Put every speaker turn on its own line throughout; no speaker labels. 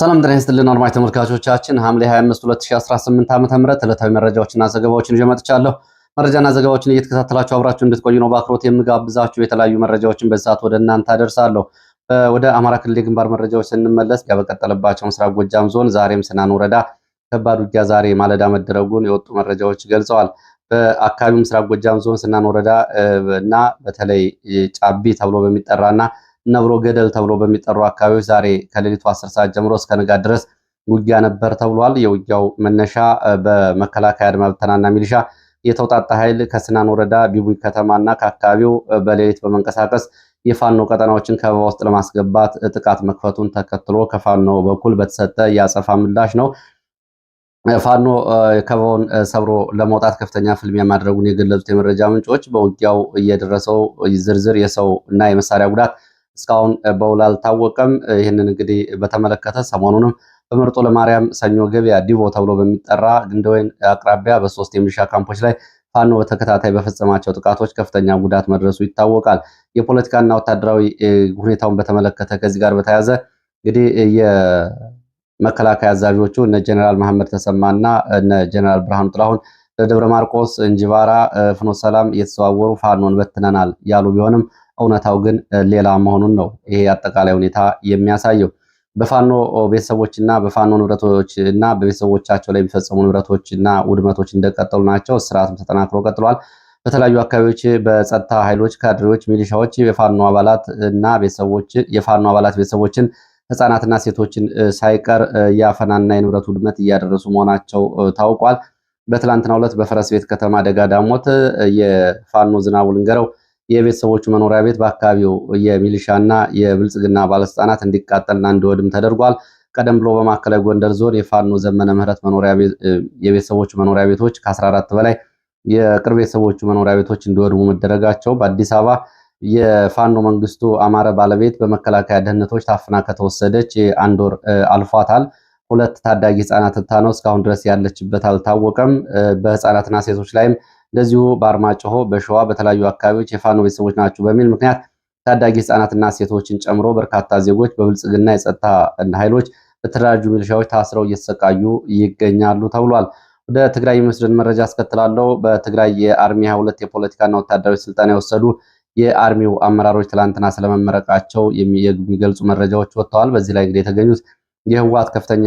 ሰላም ጤና ይስጥልን አድማጭ ተመልካቾቻችን ሐምሌ 25 2018 ዓ.ም ዕለታዊ መረጃዎችና ዘገባዎችን ይዤ መጥቻለሁ። መረጃና ዘገባዎችን እየተከታተላችሁ አብራችሁ እንድትቆዩ ነው በአክብሮት የምጋብዛችሁ። የተለያዩ መረጃዎችን በሰዓት ወደ እናንተ አደርሳለሁ። ወደ አማራ ክልል የግንባር መረጃዎች ስንመለስ በቀጠለባቸው ምስራቅ ጎጃም ዞን ዛሬም ስናን ወረዳ ከባድ ውጊያ ዛሬ ማለዳ መደረጉን የወጡ መረጃዎች ገልጸዋል። በአካባቢው ምስራቅ ጎጃም ዞን ስናን ወረዳ እና በተለይ ጫቢ ተብሎ በሚጠራና ነብሮ ገደል ተብሎ በሚጠሩ አካባቢዎች ዛሬ ከሌሊቱ 10 ሰዓት ጀምሮ እስከ ንጋት ድረስ ውጊያ ነበር ተብሏል። የውጊያው መነሻ በመከላከያ አድማ ብተናና ሚሊሻ የተውጣጣ ኃይል ከስናን ወረዳ ቢቡይ ከተማና ከአካባቢው በሌሊት በመንቀሳቀስ የፋኖ ቀጠናዎችን ከበባ ውስጥ ለማስገባት ጥቃት መክፈቱን ተከትሎ ከፋኖ በኩል በተሰጠ የአጸፋ ምላሽ ነው ፋኖ ከበባውን ሰብሮ ለመውጣት ከፍተኛ ፍልሚያ ማድረጉን የገለጹት የመረጃ ምንጮች በውጊያው እየደረሰው ዝርዝር የሰው እና የመሳሪያ ጉዳት እስካሁን በውል አልታወቀም። ይህንን እንግዲህ በተመለከተ ሰሞኑንም በመርጦ ለማርያም ሰኞ ገበያ ዲቦ ተብሎ በሚጠራ ግንደወይን አቅራቢያ በሶስት የሚሊሻ ካምፖች ላይ ፋኖ በተከታታይ በፈጸማቸው ጥቃቶች ከፍተኛ ጉዳት መድረሱ ይታወቃል። የፖለቲካና ወታደራዊ ሁኔታውን በተመለከተ ከዚህ ጋር በተያያዘ እንግዲህ የመከላከያ አዛዦቹ እነ ጀነራል መሐመድ ተሰማና እነ ጀነራል ብርሃኑ ጥላሁን ደብረ ማርቆስ፣ እንጂባራ፣ ፍኖተ ሰላም እየተዘዋወሩ ፋኖን በትነናል ያሉ ቢሆንም እውነታው ግን ሌላ መሆኑን ነው ይሄ አጠቃላይ ሁኔታ የሚያሳየው። በፋኖ ቤተሰቦችና በፋኖ ንብረቶች እና በቤተሰቦቻቸው ላይ የሚፈጸሙ ንብረቶችና ውድመቶች እንደቀጠሉ ናቸው። ስርዓቱም ተጠናክሮ ቀጥሏል። በተለያዩ አካባቢዎች በጸጥታ ኃይሎች፣ ካድሬዎች፣ ሚሊሻዎች የፋኖ አባላት ቤተሰቦችን ህፃናትና ሴቶችን ሳይቀር የአፈናና የንብረት ውድመት እያደረሱ መሆናቸው ታውቋል። በትላንትናው ዕለት በፈረስ ቤት ከተማ ደጋ ዳሞት የፋኖ ዝናቡ ልንገረው የቤተሰቦቹ መኖሪያ ቤት በአካባቢው የሚሊሻና የብልጽግና ባለስልጣናት እንዲቃጠልና እንዲወድም ተደርጓል። ቀደም ብሎ በማዕከላዊ ጎንደር ዞን የፋኖ ዘመነ ምህረት የቤተሰቦቹ መኖሪያ ቤቶች ከ14 በላይ የቅርብ ቤተሰቦቹ መኖሪያ ቤቶች እንዲወድሙ መደረጋቸው፣ በአዲስ አበባ የፋኖ መንግስቱ አማረ ባለቤት በመከላከያ ደህንነቶች ታፍና ከተወሰደች አንድ ወር አልፏታል። 2 ታዳጊ ህፃናት ነው እስካሁን ድረስ ያለችበት አልታወቀም። በህፃናትና ሴቶች ላይም እንደዚሁ በአርማጭሆ በሸዋ በተለያዩ አካባቢዎች የፋኖ ቤተሰቦች ናቸው በሚል ምክንያት ታዳጊ ህፃናትና ሴቶችን ጨምሮ በርካታ ዜጎች በብልጽግና የጸጥታ ኃይሎች በተደራጁ ሚሊሻዎች ታስረው እየተሰቃዩ ይገኛሉ ተብሏል። ወደ ትግራይ የሚወስድን መረጃ አስከትላለሁ። በትግራይ የአርሚ 22 የፖለቲካና ወታደራዊ ስልጠና የወሰዱ የአርሚው አመራሮች ትላንትና ስለመመረቃቸው የሚገልጹ መረጃዎች ወጥተዋል። በዚህ ላይ እንግዲህ የተገኙት የህወሓት ከፍተኛ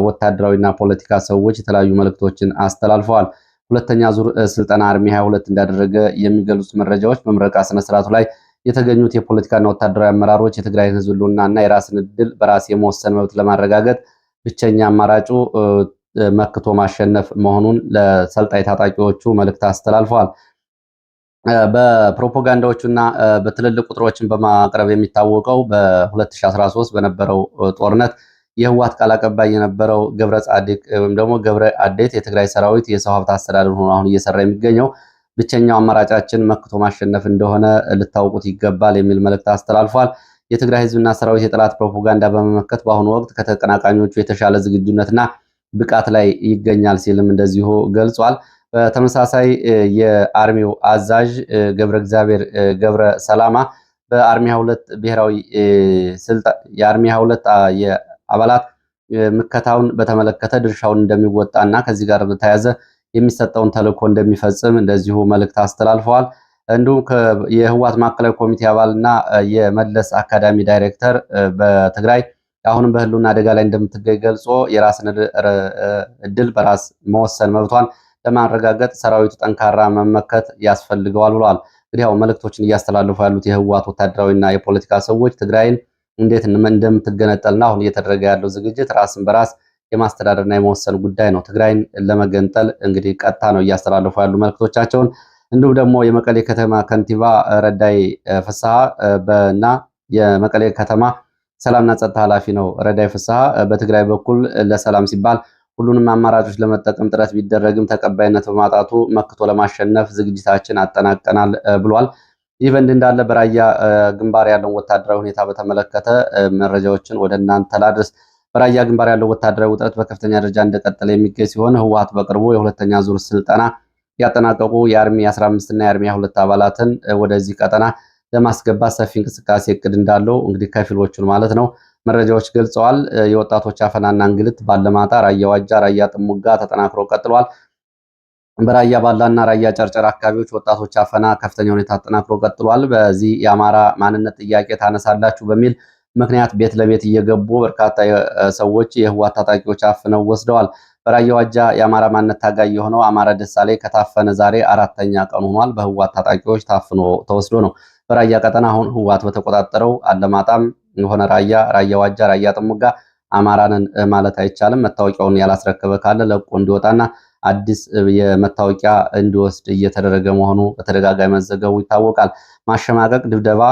ወታደራዊና ፖለቲካ ሰዎች የተለያዩ መልእክቶችን አስተላልፈዋል። ሁለተኛ ዙር ስልጠና አርሚ 22 እንዳደረገ የሚገልጹት መረጃዎች በምረቃ ስነስርዓቱ ላይ የተገኙት የፖለቲካና ወታደራዊ አመራሮች የትግራይን ህዝብ ሁሉናና የራስን ዕድል በራስ የመወሰን መብት ለማረጋገጥ ብቸኛ አማራጩ መክቶ ማሸነፍ መሆኑን ለሰልጣኝ ታጣቂዎቹ መልእክት አስተላልፈዋል። በፕሮፓጋንዳዎቹና በትልልቅ ቁጥሮችን በማቅረብ የሚታወቀው በ2013 በነበረው ጦርነት የህወሓት ቃል አቀባይ የነበረው ገብረ ጻዲቅ ወይም ደግሞ ገብረ አዴት የትግራይ ሰራዊት የሰው ሀብት አስተዳደር ሆኖ አሁን እየሰራ የሚገኘው ብቸኛው አማራጫችን መክቶ ማሸነፍ እንደሆነ ልታውቁት ይገባል የሚል መልእክት አስተላልፏል። የትግራይ ህዝብና ሰራዊት የጠላት ፕሮፓጋንዳ በመመከት በአሁኑ ወቅት ከተቀናቃኞቹ የተሻለ ዝግጁነትና ብቃት ላይ ይገኛል ሲልም እንደዚሁ ገልጿል። በተመሳሳይ የአርሚው አዛዥ ገብረ እግዚአብሔር ገብረ ሰላማ በአርሚ 22 ብሔራዊ የአርሚ 22 አባላት ምከታውን በተመለከተ ድርሻውን እንደሚወጣና ከዚህ ጋር በተያያዘ የሚሰጠውን ተልዕኮ እንደሚፈጽም እንደዚሁ መልእክት አስተላልፈዋል። እንዲሁም የህወሓት ማዕከላዊ ኮሚቴ አባልና የመለስ አካዳሚ ዳይሬክተር በትግራይ አሁንም በህልውና አደጋ ላይ እንደምትገኝ ገልጾ የራስን ዕድል በራስ መወሰን መብቷን ለማረጋገጥ ሰራዊቱ ጠንካራ መመከት ያስፈልገዋል ብለዋል። እንግዲህ ያው መልእክቶችን እያስተላልፉ ያሉት የህወሓት ወታደራዊና የፖለቲካ ሰዎች ትግራይን እንዴት እንደምትገነጠልና አሁን እየተደረገ ያለው ዝግጅት ራስን በራስ የማስተዳደርና የመወሰን ጉዳይ ነው። ትግራይን ለመገንጠል እንግዲህ ቀጥታ ነው እያስተላልፉ ያሉ መልእክቶቻቸውን። እንዲሁም ደግሞ የመቀሌ ከተማ ከንቲባ ረዳይ ፍስሐ እና የመቀሌ ከተማ ሰላምና ጸጥታ ኃላፊ ነው ረዳይ ፍስሐ በትግራይ በኩል ለሰላም ሲባል ሁሉንም አማራጮች ለመጠቀም ጥረት ቢደረግም ተቀባይነት በማጣቱ መክቶ ለማሸነፍ ዝግጅታችን አጠናቀናል ብሏል። ይህ በእንዲህ እንዳለ በራያ ግንባር ያለውን ወታደራዊ ሁኔታ በተመለከተ መረጃዎችን ወደ እናንተ ላድርስ። በራያ ግንባር ያለው ወታደራዊ ውጥረት በከፍተኛ ደረጃ እንደቀጠለ የሚገኝ ሲሆን ህወሓት በቅርቡ የሁለተኛ ዙር ስልጠና ያጠናቀቁ የአርሚ 15 እና የአርሚ 22 አባላትን ወደዚህ ቀጠና ለማስገባት ሰፊ እንቅስቃሴ እቅድ እንዳለው እንግዲህ ከፊሎቹን ማለት ነው መረጃዎች ገልጸዋል። የወጣቶች አፈናና እንግልት ባለማጣ፣ ራያ ዋጃ፣ ራያ ጥሙጋ ተጠናክሮ ቀጥሏል። በራያ ባላና ራያ ጨርጨር አካባቢዎች ወጣቶች አፈና ከፍተኛ ሁኔታ ተጠናክሮ ቀጥሏል። በዚህ የአማራ ማንነት ጥያቄ ታነሳላችሁ በሚል ምክንያት ቤት ለቤት እየገቡ በርካታ ሰዎች የህወሓት ታጣቂዎች አፍነው ወስደዋል። በራያ ዋጃ የአማራ ማንነት ታጋይ የሆነው አማረ ደሳሌ ከታፈነ ዛሬ 4ኛ ቀን ሆኗል። በህወሓት ታጣቂዎች ታፍኖ ተወስዶ ነው። በራያ ቀጠና አሁን ህወሓት በተቆጣጠረው አለማጣም የሆነ ራያ ዋጃ፣ ራያ ጥሙጋ አማራንን ማለት አይቻልም። መታወቂያውን ያላስረከበ ካለ ለቆ እንዲወጣና አዲስ የመታወቂያ እንዲወስድ እየተደረገ መሆኑ በተደጋጋሚ መዘገቡ ይታወቃል። ማሸማቀቅ፣ ድብደባ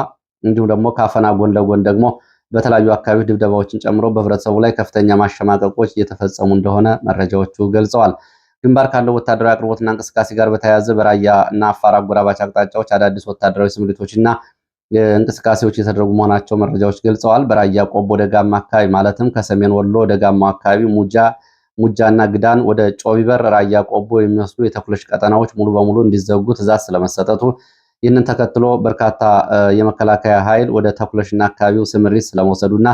እንዲሁም ደግሞ ካፈና ጎን ለጎን ደግሞ በተለያዩ አካባቢዎች ድብደባዎችን ጨምሮ በህብረተሰቡ ላይ ከፍተኛ ማሸማቀቆች እየተፈጸሙ እንደሆነ መረጃዎቹ ገልጸዋል። ግንባር ካለው ወታደራዊ አቅርቦትና እንቅስቃሴ ጋር በተያያዘ በራያ እና አፋር አጎራባች አቅጣጫዎች አዳዲስ ወታደራዊ ስምሪቶችና እንቅስቃሴዎች የተደረጉ መሆናቸው መረጃዎች ገልጸዋል። በራያ ቆቦ ደጋማ አካባቢ ማለትም ከሰሜን ወሎ ደጋማው አካባቢ ሙጃና ግዳን ወደ ጮቢበር ራያ ቆቦ የሚወስዱ የተኩለሽ ቀጠናዎች ሙሉ በሙሉ እንዲዘጉ ትዕዛዝ ስለመሰጠቱ ይህንን ተከትሎ በርካታ የመከላከያ ኃይል ወደ ተኩለሽና አካባቢው ስምሪት ስለመውሰዱና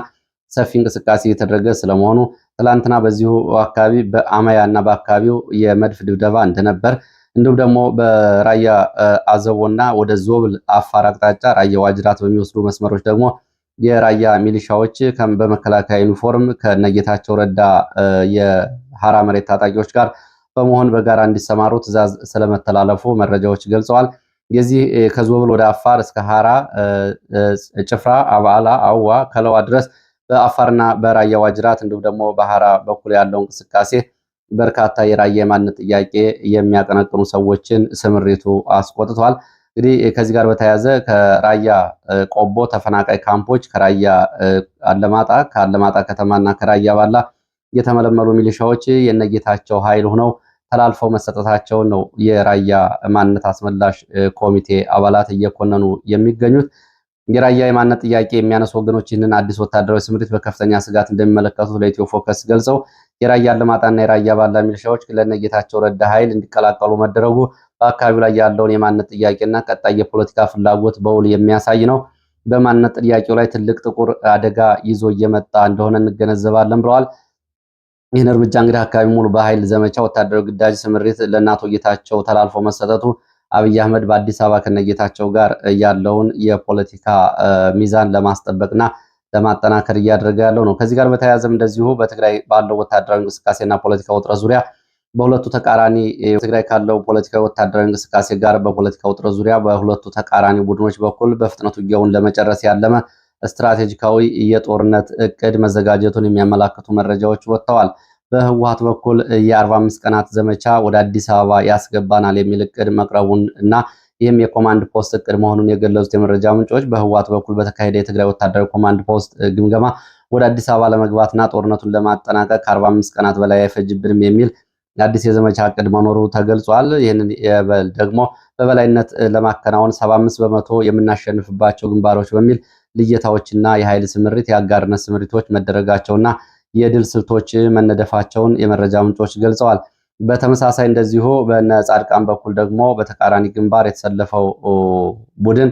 ሰፊ እንቅስቃሴ የተደረገ ስለመሆኑ ትላንትና በዚሁ አካባቢ በአማያና በአካባቢው የመድፍ ድብደባ እንደነበር እንዲሁም ደግሞ በራያ አዘቦና ወደ ዞብል አፋር አቅጣጫ ራያ ዋጅራት በሚወስዱ መስመሮች ደግሞ የራያ ሚሊሻዎች በመከላከያ ዩኒፎርም ከነጌታቸው ረዳ የሐራ መሬት ታጣቂዎች ጋር በመሆን በጋራ እንዲሰማሩ ትዕዛዝ ስለመተላለፉ መረጃዎች ገልጸዋል። የዚህ ከዞብል ወደ አፋር እስከ ሐራ፣ ጭፍራ፣ አባላ፣ አዋ፣ ከለዋ ድረስ በአፋርና በራያ ዋጅራት እንዲሁም ደግሞ በሐራ በኩል ያለው እንቅስቃሴ በርካታ የራያ የማንነት ጥያቄ የሚያቀነቅኑ ሰዎችን ስምሪቱ አስቆጥቷል። እንግዲህ ከዚህ ጋር በተያያዘ ከራያ ቆቦ ተፈናቃይ ካምፖች ከራያ አለማጣ ከአለማጣ ከተማና ከራያ ባላ የተመለመሉ ሚሊሻዎች የነጌታቸው ኃይል ሆነው ተላልፈው መሰጠታቸውን ነው የራያ ማንነት አስመላሽ ኮሚቴ አባላት እየኮነኑ የሚገኙት። የራያ የማንነት ጥያቄ የሚያነሱ ወገኖች ይህንን አዲስ ወታደራዊ ስምሪት በከፍተኛ ስጋት እንደሚመለከቱት ለኢትዮ ፎከስ ገልጸው የራያ አለማጣና የራያ ባላ ሚሊሻዎች ለነጌታቸው ረዳ ኃይል እንዲቀላቀሉ መደረጉ በአካባቢው ላይ ያለውን የማንነት ጥያቄና ቀጣይ የፖለቲካ ፍላጎት በውል የሚያሳይ ነው። በማንነት ጥያቄው ላይ ትልቅ ጥቁር አደጋ ይዞ እየመጣ እንደሆነ እንገነዘባለን ብለዋል። ይህን እርምጃ እንግዲህ አካባቢ ሙሉ በኃይል ዘመቻ ወታደራዊ ግዳጅ ስምሪት ለእናቶ ጌታቸው ተላልፎ መሰጠቱ አብይ አህመድ በአዲስ አበባ ከነጌታቸው ጋር ያለውን የፖለቲካ ሚዛን ለማስጠበቅና ለማጠናከር እያደረገ ያለው ነው። ከዚህ ጋር በተያያዘም እንደዚሁ በትግራይ ባለው ወታደራዊ እንቅስቃሴና ፖለቲካ ውጥረት ዙሪያ በሁለቱ ተቃራኒ ትግራይ ካለው ፖለቲካዊ ወታደራዊ እንቅስቃሴ ጋር በፖለቲካ ውጥረት ዙሪያ በሁለቱ ተቃራኒ ቡድኖች በኩል በፍጥነት ውጊያውን ለመጨረስ ያለመ ስትራቴጂካዊ የጦርነት እቅድ መዘጋጀቱን የሚያመላክቱ መረጃዎች ወጥተዋል። በህወሓት በኩል የ45 ቀናት ዘመቻ ወደ አዲስ አበባ ያስገባናል የሚል እቅድ መቅረቡን እና ይህም የኮማንድ ፖስት እቅድ መሆኑን የገለጹት የመረጃ ምንጮች በህወሓት በኩል በተካሄደ የትግራይ ወታደራዊ ኮማንድ ፖስት ግምገማ ወደ አዲስ አበባ ለመግባትና ጦርነቱን ለማጠናቀቅ ከ45 ቀናት በላይ አይፈጅብንም የሚል አዲስ የዘመቻ እቅድ መኖሩ ተገልጿል። ይህንን ደግሞ በበላይነት ለማከናወን 75 በመቶ የምናሸንፍባቸው ግንባሮች በሚል ልየታዎችና የኃይል ስምሪት የአጋርነት ስምሪቶች መደረጋቸውና የድል ስልቶች መነደፋቸውን የመረጃ ምንጮች ገልጸዋል። በተመሳሳይ እንደዚሁ በነ ጻድቃን በኩል ደግሞ በተቃራኒ ግንባር የተሰለፈው ቡድን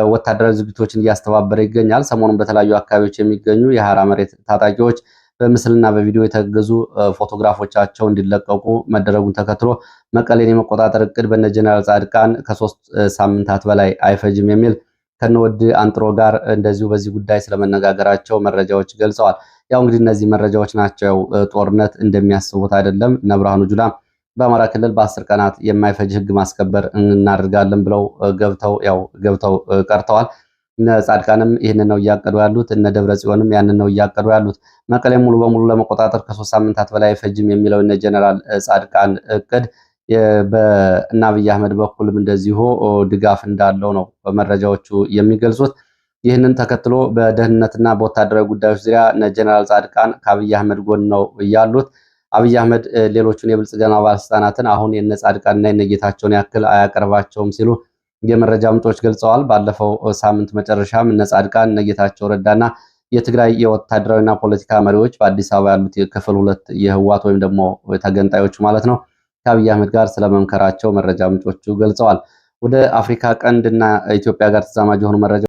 ወታደራዊ ዝግጅቶችን እያስተባበረ ይገኛል። ሰሞኑን በተለያዩ አካባቢዎች የሚገኙ የሐራ መሬት ታጣቂዎች በምስልና በቪዲዮ የተገዙ ፎቶግራፎቻቸው እንዲለቀቁ መደረጉን ተከትሎ መቀሌን የመቆጣጠር እቅድ በነ ጀነራል ጻድቃን ከ3 ሳምንታት በላይ አይፈጅም የሚል ከነወድ አንጥሮ ጋር እንደዚሁ በዚህ ጉዳይ ስለመነጋገራቸው መረጃዎች ገልጸዋል። ያው እንግዲህ እነዚህ መረጃዎች ናቸው። ጦርነት እንደሚያስቡት አይደለም። እነ ብርሃኑ ጁላ በአማራ ክልል በ10 ቀናት የማይፈጅ ህግ ማስከበር እናደርጋለን ብለው ገብተው ቀርተዋል። እነ ጻድቃንም ይህንን ነው እያቀዱ ያሉት። እነ ደብረ ጽዮንም ያንን ነው እያቀዱ ያሉት። መቀሌ ሙሉ በሙሉ ለመቆጣጠር ከ3 ሳምንታት በላይ አይፈጅም የሚለው እነ ጀነራል ጻድቃን እቅድ በእነ አብይ አህመድ በኩልም እንደዚሁ ድጋፍ እንዳለው ነው መረጃዎቹ የሚገልጹት። ይህንን ተከትሎ በደህንነትና በወታደራዊ ጉዳዮች ዙሪያ እነ ጀነራል ጻድቃን ከአብይ አህመድ ጎን ነው ያሉት። አብይ አህመድ ሌሎቹን የብልጽግና ባለስልጣናትን አሁን የነ ጻድቃንና የነ ጌታቸውን ያክል አያቀርባቸውም ሲሉ የመረጃ ምንጮች ገልጸዋል። ባለፈው ሳምንት መጨረሻም እነ ጻድቃን እነ ጌታቸው ረዳና የትግራይ የወታደራዊና ፖለቲካ መሪዎች በአዲስ አበባ ያሉት የክፍል 2 የህወሓት ወይም ደግሞ ተገንጣዮቹ ማለት ነው ከአብይ አህመድ ጋር ስለመምከራቸው መረጃ ምንጮቹ ገልጸዋል። ወደ አፍሪካ ቀንድና ኢትዮጵያ ጋር ተዛማጅ የሆኑ መረጃ